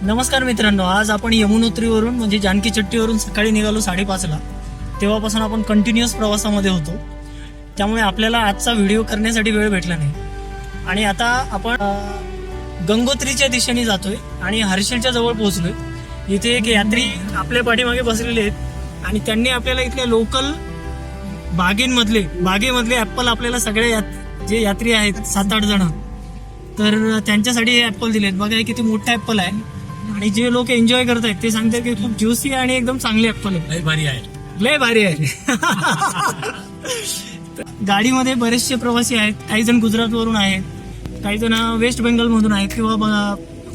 नमस्कार मित्रांनो, आज आपण यमुनोत्रीवरून म्हणजे जानकी चट्टीवरून सकाळी निघालो 5:30ला. तेव्हापासून आपण कंटिन्युअस प्रवासामध्ये होतो, त्यामुळे आपल्याला आजचा व्हिडिओ करण्यासाठी वेळ भेटला नाही. आणि आता आपण गंगोत्रीच्या दिशेने जातोय आणि हर्षलच्या जवळ पोहोचलोय. इथे एक यात्री आपल्या पाठीमागे बसलेले आहेत आणि त्यांनी आपल्याला इथल्या लोकल बागेमधले ॲपल आपल्याला सगळे जे यात्री आहेत 7-8 जण, तर त्यांच्यासाठी हे ॲपल दिलेत. बघा हे किती मोठा ॲपल आहे आणि जे लोक एन्जॉय करतायत ते सांगतात की खूप ज्युसी आणि एकदम चांगले ॲपल आहे. लय भारी आहे. गाडीमध्ये बरेचसे प्रवासी आहेत. काही जण गुजरातवरून आहेत, काही जण वेस्ट बेंगॉल मधून आहेत किंवा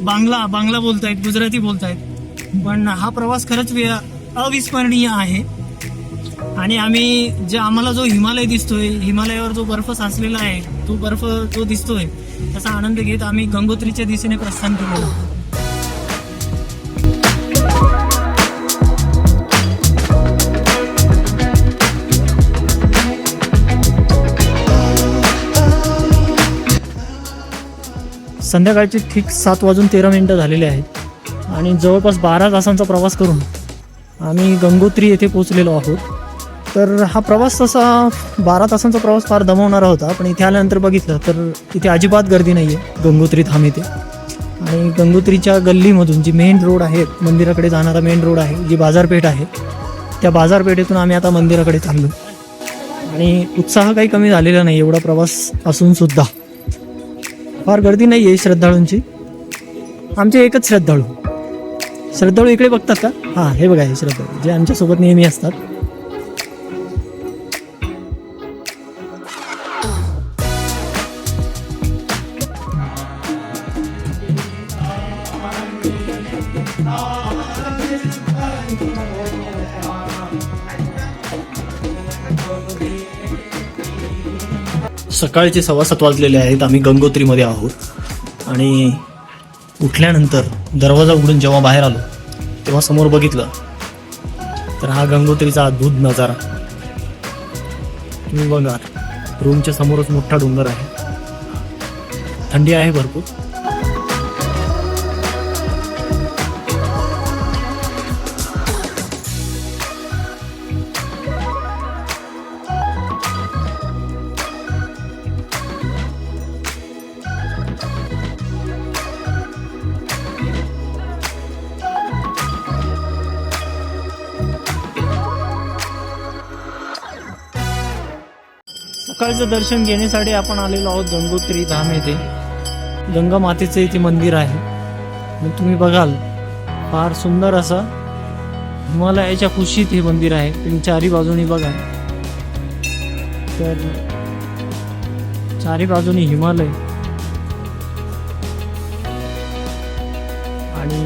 बांगला बोलतायत, गुजराती बोलतायत. पण हा प्रवास खरंच अविस्मरणीय आहे. आणि आम्हाला जो हिमालय दिसतोय, हिमालयावर जो बर्फ साचलेला आहे, तो बर्फ जो दिसतोय त्याचा आनंद घेत आम्ही गंगोत्रीच्या दिशेने प्रस्थान केलेलो. संध्याकाळचे ठीक 7:13 झालेले आहेत आणि जवळपास 12 तासांचा प्रवास करून आम्ही गंगोत्री येथे पोहोचलेलो आहोत. तर हा प्रवास तसा 12 तासांचा प्रवास फार दमवणारा होता, पण इथे आल्यानंतर बघितलं तर इथे अजिबात गर्दी नाही आहे गंगोत्री धाम येथे. आणि गंगोत्रीच्या गल्लीमधून जी मेन रोड आहे, मंदिराकडे जाणारा मेन रोड आहे, जी बाजारपेठ आहे, त्या बाजारपेठेतून आम्ही आता मंदिराकडे चाललो. आणि उत्साह काही कमी झालेला नाही एवढा प्रवास असून सुद्धा. फार गर्दी नाही आहे श्रद्धाळूंची. आमचे एकच श्रद्धाळू इकडे बघतात का? हां, हे बघा, हे श्रद्धाळू जे आमच्यासोबत नेहमी असतात. सकाळचे 7:15 वाजलेले आहेत. आम्ही गंगोत्रीमध्ये आहोत आणि उठल्यानंतर दरवाजा उघडून जेव्हा बाहेर आलो तेव्हा समोर बघितलं तर हा गंगोत्रीचा अद्भुत नजारा. तुम्ही बघा, रूमच्या समोरच मोठा डोंगर आहे, थंडी आहे भरपूर. सकाळचं दर्शन घेण्यासाठी आपण आलेलो आहोत गंगोत्री धाम येथे. गंगा मातेचं इथे मंदिर आहे. मग तुम्ही बघाल फार सुंदर असं हिमालयाच्या कुशीत हे मंदिर आहे. तुम्ही चारी बाजूनी बघा तर चारी बाजूनी हिमालय आणि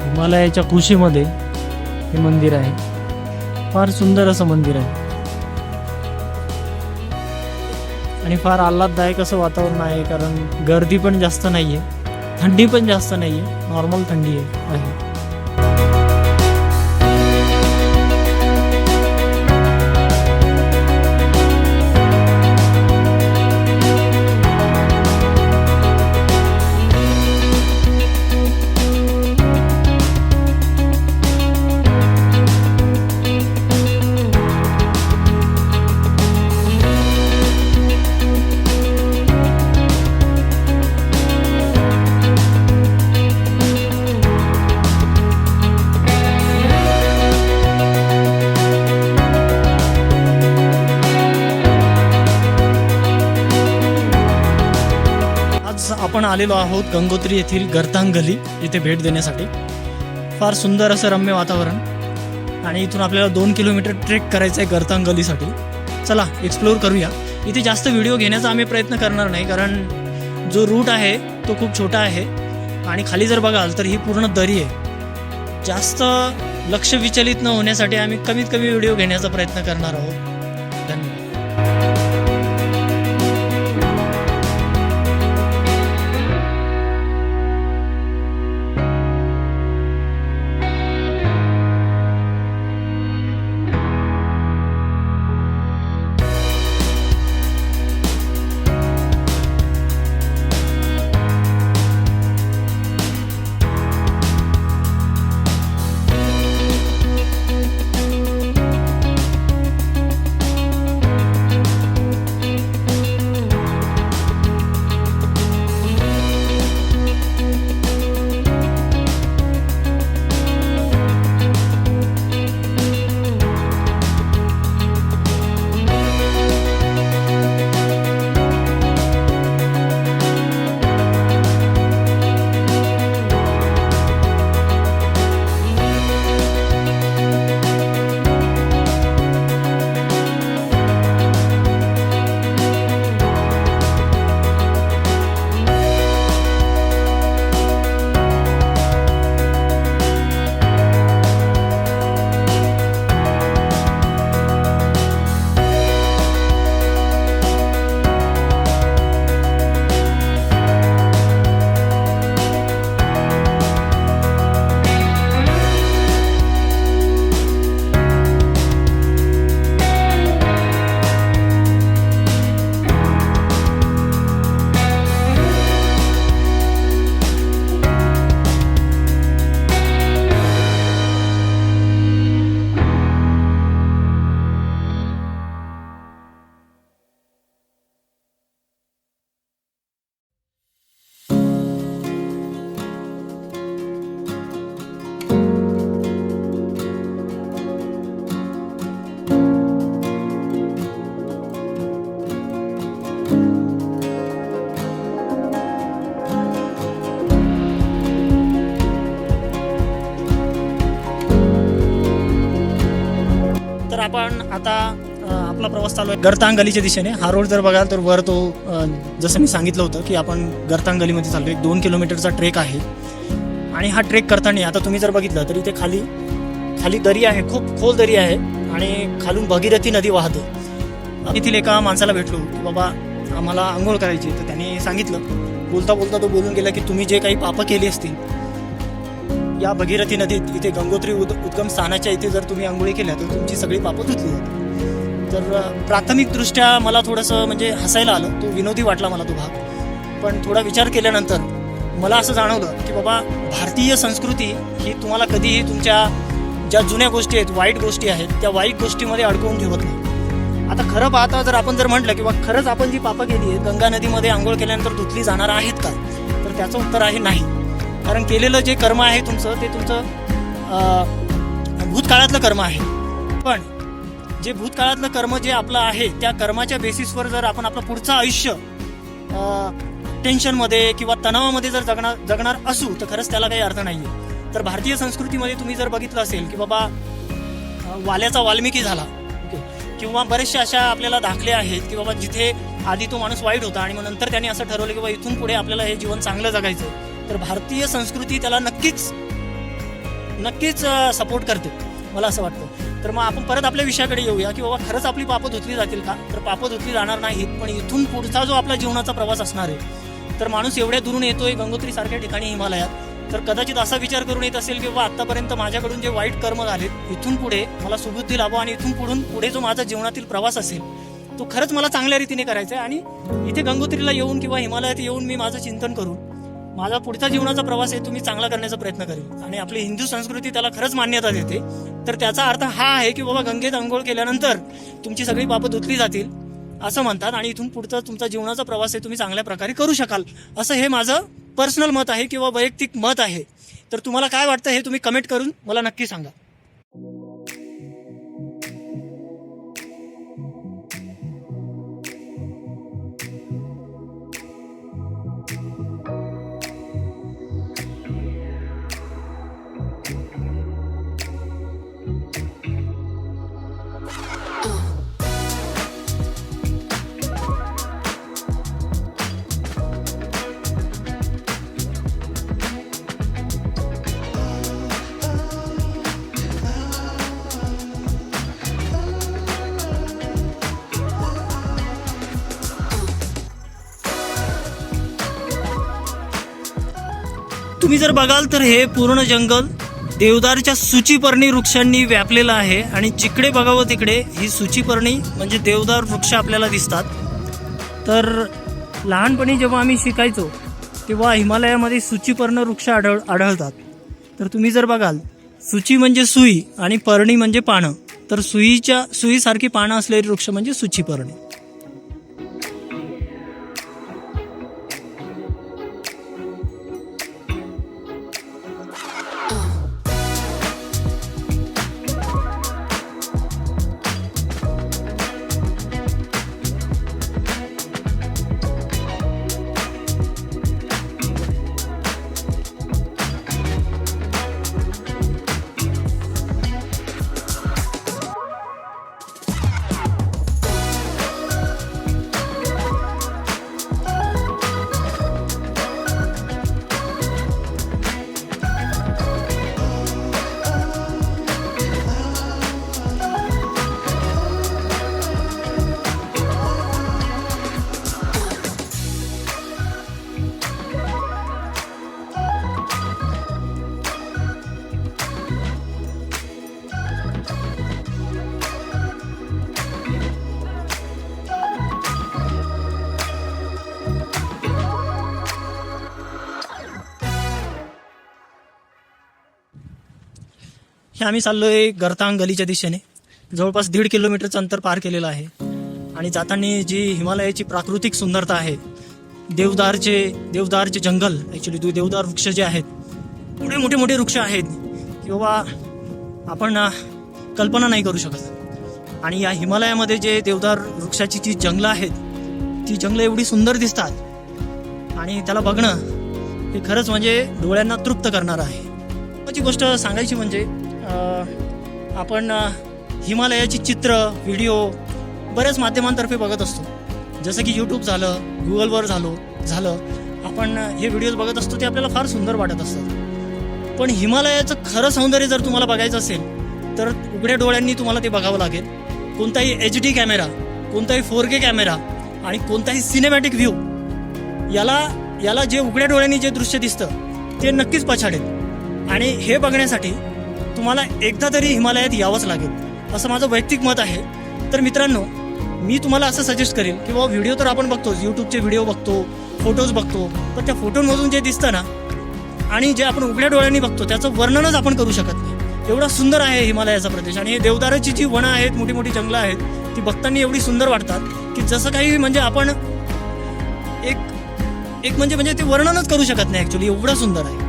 हिमालयाच्या कुशीमध्ये हे मंदिर आहे. फार सुंदर असं मंदिर आहे आणि फार आल्हाददायक असं वातावरण आहे, कारण गर्दी पण जास्त नाही आहे, थंडी पण जास्त नाही आहे, नॉर्मल थंडी आहे. आपण आलेलो आहोत गंगोत्री येथील गर्तांग गली इथे भेट देण्यासाठी. फार सुंदर असं रम्य वातावरण आणि इथून आपल्याला 2 किलोमीटर ट्रेक करायचं आहे गर्तांग गलीसाठी. चला एक्सप्लोअर करूया. इथे जास्त व्हिडिओ घेण्याचा आम्ही प्रयत्न करणार नाही, कारण जो रूट आहे तो खूप छोटा आहे आणि खाली जर बघाल तर ही पूर्ण दरी आहे. जास्त लक्ष विचलित न होण्यासाठी आम्ही कमीत कमी व्हिडिओ घेण्याचा प्रयत्न करणार आहोत. धन्यवाद. आता आपला प्रवास चालू आहे गरतांग गलीच्या दिशेने. हा रोड जर बघाल तर वर तो जसं मी सांगितलं होतं की आपण गरतांग गलीमध्ये चाललो. 2 किलोमीटरचा ट्रेक आहे आणि हा ट्रेक करताना आता तुम्ही जर बघितलं तर इथे खाली दरी आहे, खूप खोल दरी आहे आणि खालून भगीरथी नदी वाहते. येथील एका माणसाला भेटलो की बाबा आम्हाला आंघोळ करायची, तर त्यांनी सांगितलं, बोलता बोलता तो बोलून गेला की तुम्ही जे काही पापं केली असतील या भगीरथी नदीत, इथे गंगोत्री उद्गम स्थानाच्या इथे जर तुम्ही आंघोळी केल्या तर तुमची सगळी पापं धुतली जातील. तर प्राथमिकदृष्ट्या मला थोडंसं म्हणजे हसायला आलं, तो विनोदी वाटला मला तो भाग. पण थोडा विचार केल्यानंतर मला असं जाणवलं की बाबा भारतीय संस्कृती ही तुम्हाला कधीही तुमच्या ज्या जुन्या गोष्टी आहेत, वाईट गोष्टी आहेत, त्या वाईट गोष्टीमध्ये अडकवून ठेवत नाही. आता खरं पाहता जर आपण म्हटलं की खरंच आपण जी पापं केली आहेत गंगा नदीमध्ये आंघोळ केल्यानंतर धुतली जाणार आहेत का, तर त्याचं उत्तर आहे नाही. कारण केलेलं जे कर्म आहे तुमचं, ते तुमचं भूतकाळातलं कर्म आहे. पण जे भूतकाळातलं कर्म जे आपलं आहे त्या कर्माच्या बेसिसवर जर आपण आपलं पुढचं आयुष्य टेन्शनमध्ये किंवा तणावामध्ये जर जगणार असू तर खरंच त्याला काही अर्थ नाही आहे. तर भारतीय संस्कृतीमध्ये तुम्ही जर बघितलं असेल की बाबा वाल्याचा वाल्मिकी झाला किंवा बरेचशा अशा आपल्याला दाखले आहेत की बाबा जिथे आधी तो माणूस वाईट होता आणि मग नंतर त्याने असं ठरवलं की बाबा इथून पुढे आपल्याला हे जीवन चांगलं जगायचं आहे, तर भारतीय संस्कृती त्याला नक्कीच सपोर्ट करते, मला असं वाटतं. तर मग आपण परत आपल्या विषयाकडे येऊया की बाबा खरंच आपली पापं धुतली जातील का, तर पापं धुतली जाणार नाहीत. पण इथून पुढचा जो आपला जीवनाचा प्रवास असणार आहे, तर माणूस एवढ्या दुरून येतोय गंगोत्री सारख्या ठिकाणी हिमालयात, तर कदाचित असा विचार करून येत असेल की बाबा आत्तापर्यंत माझ्याकडून जे वाईट कर्म झालेत, इथून पुढे मला सुबुद्धी लाभो आणि इथून पुढे जो माझा जीवनातील प्रवास असेल तो खरंच मला चांगल्या रीतीने करायचा आहे. आणि इथे गंगोत्रीला येऊन किंवा हिमालयात येऊन मी माझं चिंतन करून माझा पुढचा जीवनाचा प्रवास आहे तुम्ही चांगला करण्याचा प्रयत्न करेल. आणि आपली हिंदू संस्कृती त्याला खरंच मान्यता देते. तर त्याचा अर्थ हा आहे की बाबा गंगेत अंघोळ केल्यानंतर तुमची सगळी पापं धुतली जातील असं म्हणतात आणि इथून पुढचा तुमचा जीवनाचा प्रवास आहे तुम्ही चांगल्या प्रकारे करू शकाल, असं हे माझं पर्सनल मत आहे किंवा वैयक्तिक मत आहे. तर तुम्हाला काय वाटतं हे तुम्ही कमेंट करून मला नक्की सांगा. तुम्ही जर बघाल तर हे पूर्ण जंगल देवदारच्या सूचीपर्णी वृक्षांनी व्यापलेलं आहे आणि जिकडे बघावं तिकडे ही सूचीपर्णी म्हणजे देवदार वृक्ष आपल्याला दिसतात. तर लहानपणी जेव्हा आम्ही शिकायचो तेव्हा हिमालयामध्ये सूचीपर्ण वृक्ष आढळतात. तर तुम्ही जर बघाल सूची म्हणजे सुई आणि पर्णी म्हणजे पानं, तर सुईसारखी पानं असलेले वृक्ष म्हणजे सूचीपर्णी. हे आम्ही चाललोय गरतांग गलीच्या दिशेने. जवळपास 1.5 किलोमीटरचं अंतर पार केलेलं आहे आणि जाताना जी हिमालयाची प्राकृतिक सुंदरता आहे, देवदारचे जंगल, ॲक्च्युली देवदार वृक्ष जे आहेत, एवढे मोठे मोठे वृक्ष आहेत की बाबा आपण कल्पना नाही करू शकत. आणि या हिमालयामध्ये जे देवदार वृक्षाची जी जंगलं आहेत, ती जंगलं एवढी सुंदर दिसतात आणि त्याला बघणं हे खरंच म्हणजे डोळ्यांना तृप्त करणारं आहे. ची गोष्ट सांगायची म्हणजे आपण हिमालयाची चित्र, व्हिडिओ बऱ्याच माध्यमांतर्फे बघत असतो, जसं की यूट्यूब झालं, गुगलवर झालं आपण हे व्हिडिओज बघत असतो, ते आपल्याला फार सुंदर वाटत असतात. पण हिमालयाचं खरं सौंदर्य जर तुम्हाला बघायचं असेल तर उघड्या डोळ्यांनी तुम्हाला ते बघावं लागेल. कोणताही HD कॅमेरा, कोणताही 4K कॅमेरा आणि कोणताही सिनेमॅटिक व्ह्यू याला जे उघड्या डोळ्यांनी जे दृश्य दिसतं ते नक्कीच पछाडेल. आणि हे बघण्यासाठी तुम्हाला एकदा तरी हिमालयात यावंच लागेल, असं माझं वैयक्तिक मत आहे. तर मित्रांनो, मी तुम्हाला असं सजेस्ट करेल की बाबा व्हिडिओ तर आपण बघतो, यूट्यूबचे व्हिडिओ बघतो, फोटोज बघतो, पण त्या फोटोमधून जे दिसतं ना आणि जे आपण उघड्या डोळ्यांनी बघतो त्याचं वर्णनच आपण करू शकत नाही. एवढा सुंदर आहे हिमालयाचा प्रदेश. आणि हे देवदाराची जी वनं आहेत, मोठी मोठी जंगलं आहेत, ती बघताना एवढी सुंदर वाटतात की जसं काही म्हणजे आपण एक म्हणजे ते वर्णनच करू शकत नाही ॲक्च्युली, एवढं सुंदर आहे.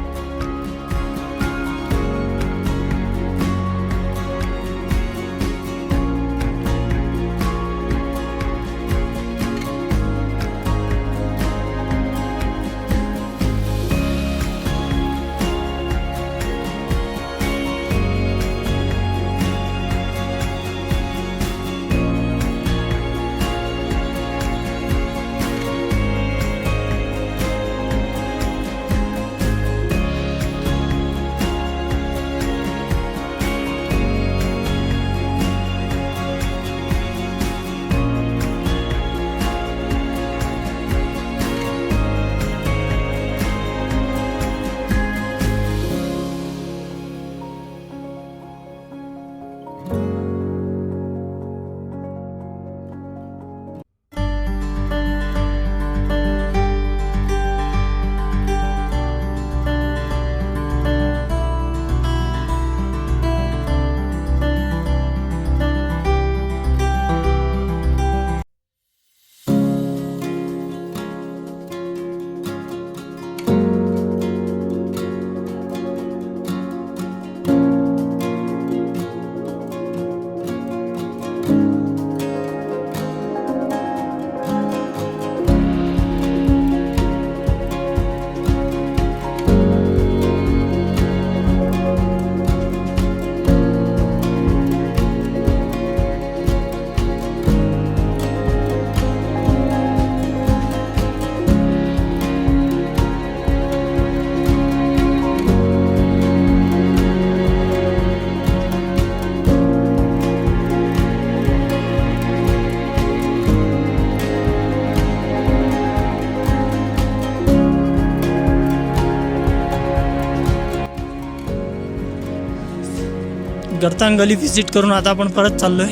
गर्तांगली व्हिजिट करून आता आपण परत चाललोय.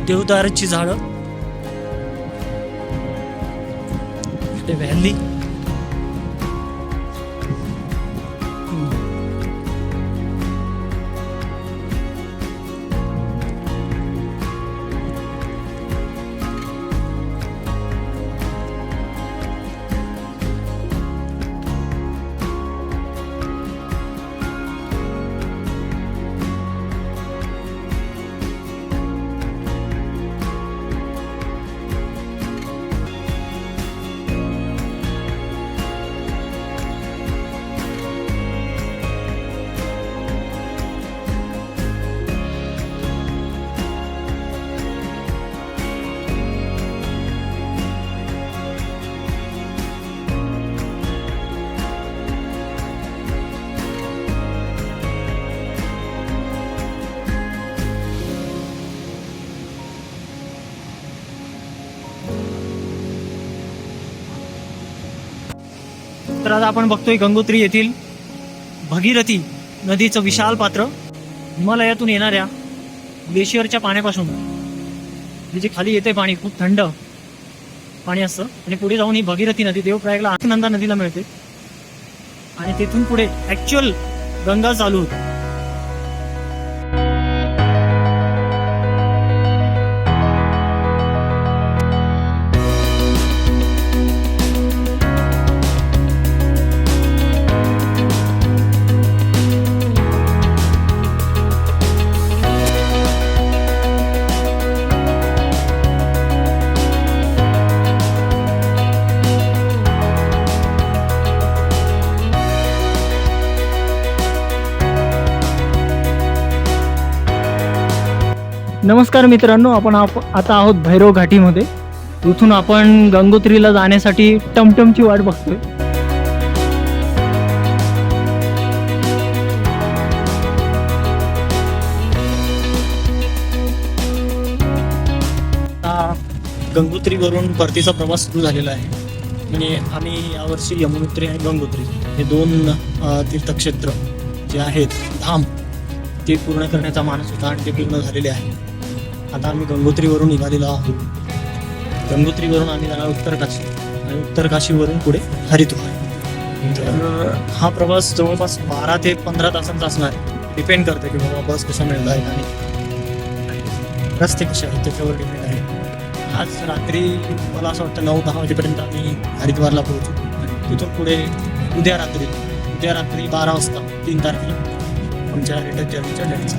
देवदाराची झाडं, व्हॅली, तर आता आपण बघतोय गंगोत्री येथील भगीरथी नदीचं विशाल पात्र. हिमालयातून येणाऱ्या ग्लेशियरच्या पाण्यापासून जे खाली येते पाणी, खूप थंड पाणी असतं आणि पुढे जाऊन ही भगीरथी नदी देवप्रयागला अलकनंदा नदीला मिळते आणि तिथून पुढे ॲक्च्युअल गंगा चालू होते. नमस्कार मित्रांनो, आपण आता आहोत भैरव घाटीमध्ये. इथून आपण गंगोत्रीला जाण्यासाठी टमटमची वाट बघतोय. गंगोत्रीवरून परतीचा प्रवास सुरू झालेला आहे. म्हणजे आम्ही यावर्षी यमुनोत्री आणि गंगोत्री हे दोन तीर्थक्षेत्र जे आहेत, धाम, ते पूर्ण करण्याचा मानस होता आणि ते पूर्ण झालेले आहे. आता आम्ही गंगोत्रीवरून निघालेलो आहोत. गंगोत्रीवरून आम्ही जाणार उत्तर काशी आणि उत्तर काशीवरून पुढे हरिद्वार. तर हा प्रवास जवळपास 12 ते 15 तासांचा असणार आहे. डिपेंड करते की बाबा बस कसा मिळत आहे आणि रस्ते कसे आहेत त्याच्यावर डिपेंड आहे. आज रात्री मला असं वाटतं 9-10 वाजेपर्यंत आम्ही हरिद्वारला पोहोचू. तिथून पुढे उद्या रात्री 12 वाजता 3 तारखेला आमच्या रिटर्न जर्नीच्या डेटचा.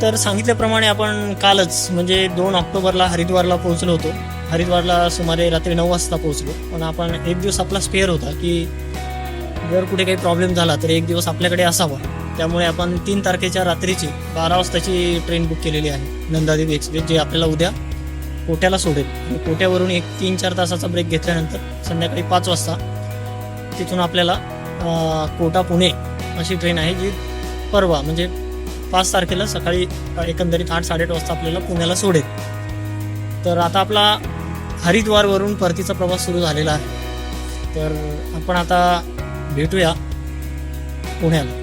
तर सांगितल्याप्रमाणे आपण कालच म्हणजे 2 ऑक्टोबरला हरिद्वारला पोहोचलो होतो. हरिद्वारला सुमारे रात्री 9 वाजता पोहोचलो. पण आपण एक दिवस आपला स्पेअर होता की जर कुठे काही प्रॉब्लेम झाला तर एक दिवस आपल्याकडे असावा. त्यामुळे आपण 3 तारखेच्या रात्रीची 12 वाजताची ट्रेन बुक केलेली आहे, नंदादेवी एक्सप्रेस, जे आपल्याला उद्या कोट्याला सोडेल. कोट्यावरून एक 3-4 तासाचा ब्रेक घेतल्यानंतर संध्याकाळी 5 वाजता तिथून आपल्याला कोटा पुणे अशी ट्रेन आहे, जी परवा म्हणजे 5 तारखेला सकाळी एकंदरीत 8-8:30 वाजता आपल्याला पुण्याला सोडेल. तर आता आपला हरिद्वारवरून परतीचा प्रवास सुरू झालेला आहे. तर आपण आता भेटूया पुण्याला.